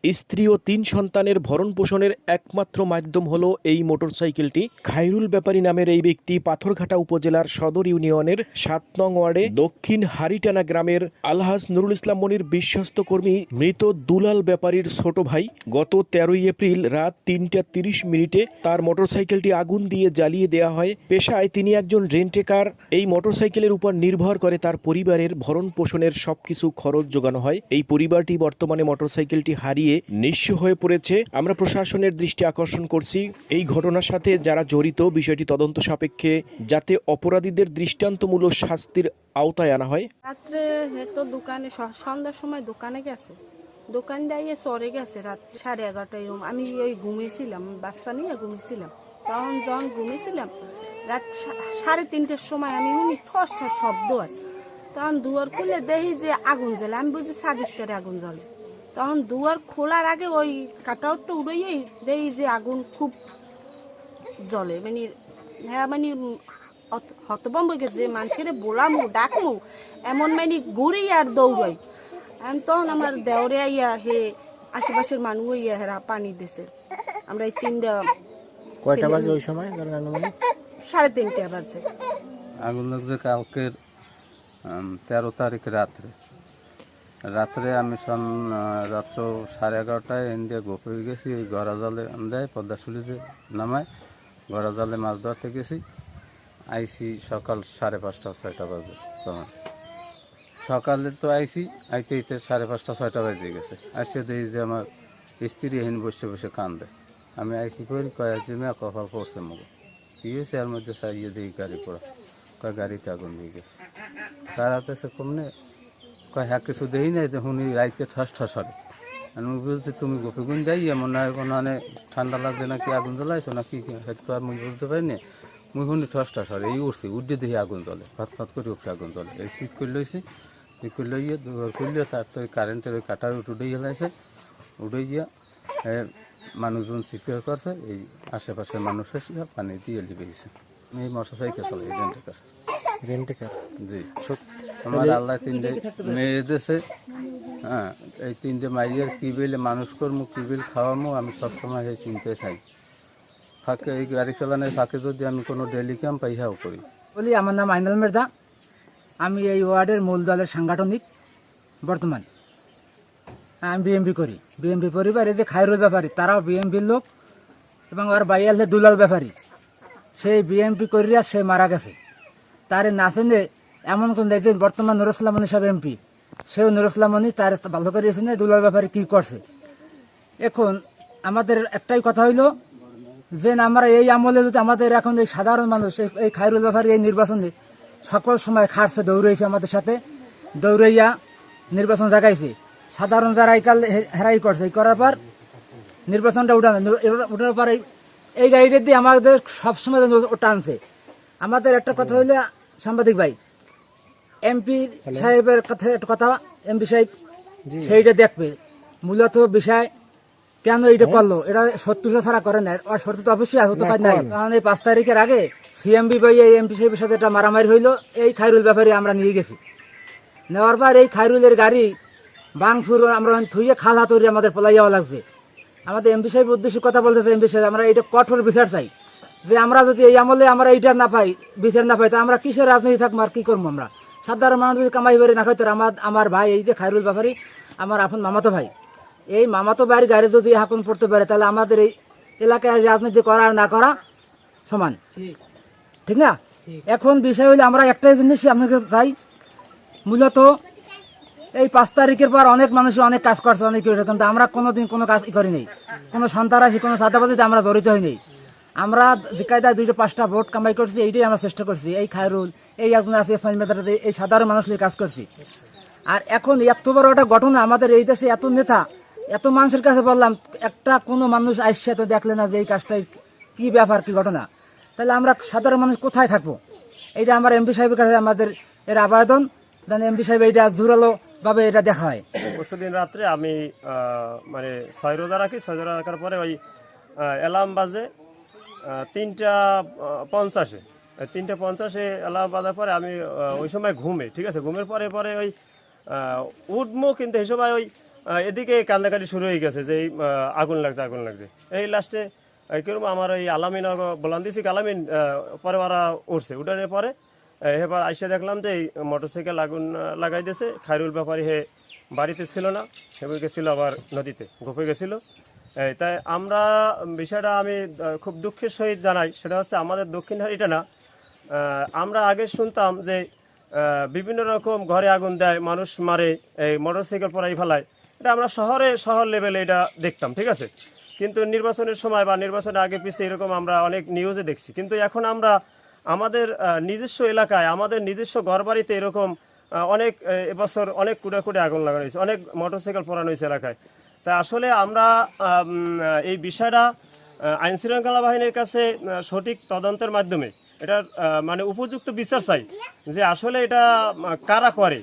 স্ত্রী ও ৩ সন্তানের ভরণ পোষণের একমাত্র মাধ্যম হল এই মোটরসাইকেলটি। খায়রুল ব্যাপারী নামের এই ব্যক্তি পাথরঘাটা উপজেলার সদর ইউনিয়নের ৭ নং ওয়ার্ডে দক্ষিণ হারিটানা গ্রামের আলহাজ নুরুল ইসলাম মনির বিশ্বস্ত কর্মী মৃত দুলাল ব্যাপারীর ছোট ভাই। গত ১৩ এপ্রিল রাত ৩টা ৩০ মিনিটে তার মোটরসাইকেলটি আগুন দিয়ে জ্বালিয়ে দেওয়া হয়। পেশায় তিনি একজন রেন্টেকার। এই মোটরসাইকেলের উপর নির্ভর করে তার পরিবারের ভরণ পোষণের সবকিছু খরচ যোগানো হয়। এই পরিবারটি বর্তমানে মোটরসাইকেলটি হারিয়ে নিঃস্ব হয়ে পড়েছে। আমরা প্রশাসনের দৃষ্টি আকর্ষণ করছি এই ঘটনার সাথে যারা জড়িত বিষয়টি তদন্ত সাপেক্ষে যাতে অপরাধীদের দৃষ্টান্তমূলক শাস্তির আওতায় আনা হয়। রাত্রে তো দোকানে সন্ধ্যার সময় দোকানে গেছে, দোকান দিয়ে চড়ে গেছে রাত 11:30টায়। আমি ওই ঘুমিয়েছিলাম, বাচ্চা নিয়ে ঘুমিয়েছিলাম। তখন যখন ঘুমিয়েছিলাম রাত 3:30টার সময় আমি উনি ঠস ঠস শব্দ হয়। তখন দুয়ার খুলে দেখি যে আগুন জ্বলে। আমি বুঝি সাদিস্তারে আগুন জ্বলে। তখন দুয়ার খোলার আগে ওই কাটাউটটা উড়েই দেখি যে আগুন খুব জ্বলে। মানে হ্যাঁ, মানে হতভম্ব হয়ে গেছে, মানুষের বোলামু ডাকমু এমন মানে ঘুরি আর দৌড়াই। তখন আমার দেওরে আইয়া হে আশেপাশের মানুষ ইয়া হেরা পানি দিছে। আমরা এই 3টা কয়টা বাজে ওই সময়? 3:30 বাজে। আগুন লাগছে কালকের 13 তারিখ রাত্রে আমি রাত্র 11:30টায় ইন্ডিয়া গোপ হয়ে গেছি। ওই গড়া জালে দেয় পদ্মাশুলি যে নামায়, গড়া জালে মাছ ধরতে গেছি। আইসি সকাল 5:30 6টা বাজে। তখন সকালে তো আইতে 5:30 6টা বাজে গেছে। আসতে দেখি যে আমার স্ত্রী এখানে বসে বসে কান্দে। আমি আইসি করি কয়েকজন কপাল পড়ছে মুখ কি হয়েছে, এর মধ্যে চাইয়ে দিই গাড়ি পড়া, কয় গাড়িতে আগুন দিয়ে গেছে। তার হাতে সে কমনে কয় হ্যাঁ কিছু দেই নাই, উনি রাইতে ঠস ঠস হবে। আমি বুঝতে তুমি গোপীগুন যাই এমন না মানে ঠান্ডা লাগছে নাকি আগুন জ্বলাইছো নাকি, তো আর মুই বুঝতে পারিনি। মুই শুনি ঠস ঠস হবে, এই উঠছি উঠে দেখি আগুন জ্বলে, ফাত ফাত করে উঠে আগুন জ্বলে। এই ঠিক করে লইছি, ঠিক করে লইয়ে দুবার করলে তার তো ওই কারেন্টের ওই কাটার উঠে গেলাইছে। উঠে গিয়া মানুষজন চিৎকার করছে, এই আশেপাশের মানুষ এসে পানি দিয়ে লিবেছে। আমি এই মোটরসাইকেল চালাই রেন্টেকার। জি, আমার আল্লাহ 3টে মেয়ে দিয়েছে। হ্যাঁ, এই 3টে মাইয়ের কি বিল মানুষ করবো, কি বিল খাওয়ামো, আমি সবসময় এই চিন্তায় থাকি। ফাঁকে এই গাড়ি চালানোর ফাঁকে যদি আমি কোনো ডেলি ক্যাম্প পাইহাও করি। বলি আমার নাম আইনাল মির্জা, আমি এই ওয়ার্ডের মূল দলের সাংগঠনিক বর্তমান। আমি বিএমপি করি। বিএমপি পরিবার এই যে খায়রুল ব্যাপারী তারাও বিএমপির লোক, এবং ওর বাইয়াল দুলাল ব্যাপারী সেই বিএমপি করিয়া সে মারা গেছে। তার নাচনে এমন কোন দেখছেন বর্তমান নুরুল ইসলাম মনি সাহেব এমপি, সেও নুরুল ইসলাম মনি তার ভালো করিয়েছেন দুলাল ব্যাপারী কি করছে। এখন আমাদের একটাই কথা হইল যে আমরা এই আমলে যদি আমাদের এখন এই সাধারণ মানুষ এই খায়রুল ব্যাপারী এই নির্বাচনে সকল সময় খাটছে, দৌড়াইছে আমাদের সাথে, দৌড়াইয়া নির্বাচন জাগাইছে। সাধারণ যারা এই কাল হেরাই করছে, এই করার পর নির্বাচনটা উঠানোর পর এই গাড়িটা দিয়ে আমাদের সবসময় টানছে। আমাদের একটা কথা হইলে সাংবাদিক ভাই, এমপি সাহেবের কথা একটা কথা, এমপি সাহেব সেইটা দেখবে মূলত বিষয় কেন এইটা করলো, এটা সত্যতা ছাড়া করে না, আর সত্য তো অবশ্যই হতে পারে না। কারণ এই 5 তারিখের আগে সিএমবি ভাই এই এমপি সাহেবের সাথে একটা মারামারি হইলো, এই খায়রুল ব্যাপারে আমরা নিয়ে গেছি। নেওয়ার পর এই খায়রুলের গাড়ি বাংসুর আমরা থুইয়ে খালা তৈরি আমাদের পলাই যাওয়া লাগছে। আমাদের এমপি সাহেব উদ্দেশ্যে কথা বলতেছে, এমপি সাহেব আমরা এটা কঠোর বিচার চাই, যে আমরা যদি এই আমলে আমরা এইটা না পাই, বিচার না পাই, তো আমরা কিসের রাজনীতি থাকবো আর কি করবো। আমরা সাধারণ মানুষ যদি কামাই বাড়ি না খাই, তো আমার ভাই এই যে খায়রুল ব্যাপারী আমার আপন মামাতো ভাই, এই মামাতো ভাইয়ের গাড়ি যদি হাকুন পড়তে পারে, তাহলে আমাদের এই এলাকায় রাজনীতি করা আর না করা সমান, ঠিক না? এখন বিষয় হইলে আমরা একটাই জিনিস আপনাকে চাই, মূলত এই 5 তারিখের পর অনেক মানুষ অনেক কাজ করছে, অনেক কিন্তু আমরা কোনোদিন কোনো কাজ করি নেই, কোনো সন্ত্রাসী কোনো চাঁদাবাজিতে আমরা জড়িত হই নেই। আমরা বিকায়দায় 2-5টা ভোট কামাই করছি, এইটাই আমরা চেষ্টা করছি। এই খায়রুল, এই একজন আছে ইসমাইল মেদার, এই সাধারণ মানুষের কাজ করছি। আর এখন এত বড় একটা ঘটনা, আমাদের এই দেশে এত নেতা এত মানুষের কাছে বললাম, একটা কোনো মানুষ আসছে তো দেখলে না যে এই কাজটাই কি ব্যাপার, কি ঘটনা, তাহলে আমরা সাধারণ মানুষ কোথায় থাকবো? এইটা আমার এমপি সাহেবের কাছে আমাদের এর আবেদন, যেন এমপি সাহেব এইটা জোরালো ভাবে এটা দেখা হয়। পরশুদিন রাত্রে আমি মানে 6 রোজা রাখি, 6 রোজা রাখার পরে ওই অ্যালার্ম বাজে 3:50-এ, 3:50-এ অ্যালার্ম বাজার পরে আমি ওই সময় ঘুমে, ঠিক আছে, ঘুমের পরে ওই উঠবো, কিন্তু এই সময় ওই এদিকে কান্দাকাটি শুরু হয়ে গেছে যে এই, আগুন লাগছে আগুন লাগছে। এই লাস্টে কিরকম আমার ওই আলামিন বলান দিছি, আলামিন পরে ওরা উঠছে, উঠানোর পরে এবার আইসে দেখলাম যে এই মোটরসাইকেল আগুন লাগাই দিয়েছে। খায়রুল ব্যাপারী হে বাড়িতে ছিল না, হেবে গেছিল আবার নদীতে গোপে গেছিল। তাই আমরা বিষয়টা আমি খুব দুঃখের সহিত জানাই, সেটা হচ্ছে আমাদের দক্ষিণ হারিটানা আমরা আগে শুনতাম যে বিভিন্ন রকম ঘরে আগুন দেয়, মানুষ মারে, এই মোটরসাইকেল পরাই ফেলায়, এটা আমরা শহর লেভেলে এটা দেখতাম, ঠিক আছে। কিন্তু নির্বাচনের সময় বা নির্বাচনের আগে পিছিয়ে এরকম আমরা অনেক নিউজে দেখছি। কিন্তু এখন আমরা আমাদের নিজস্ব এলাকায়, আমাদের নিজস্ব ঘরবাড়িতে এরকম অনেক এবছর অনেক কুড়ে আগুন লাগানো হয়েছে, অনেক মোটরসাইকেল পোড়ানো হয়েছে এলাকায়। তা আসলে আমরা এই বিষয়টা আইন শৃঙ্খলা বাহিনীর কাছে সঠিক তদন্তের মাধ্যমে এটার মানে উপযুক্ত বিচার চাই যে আসলে এটা কারা করে।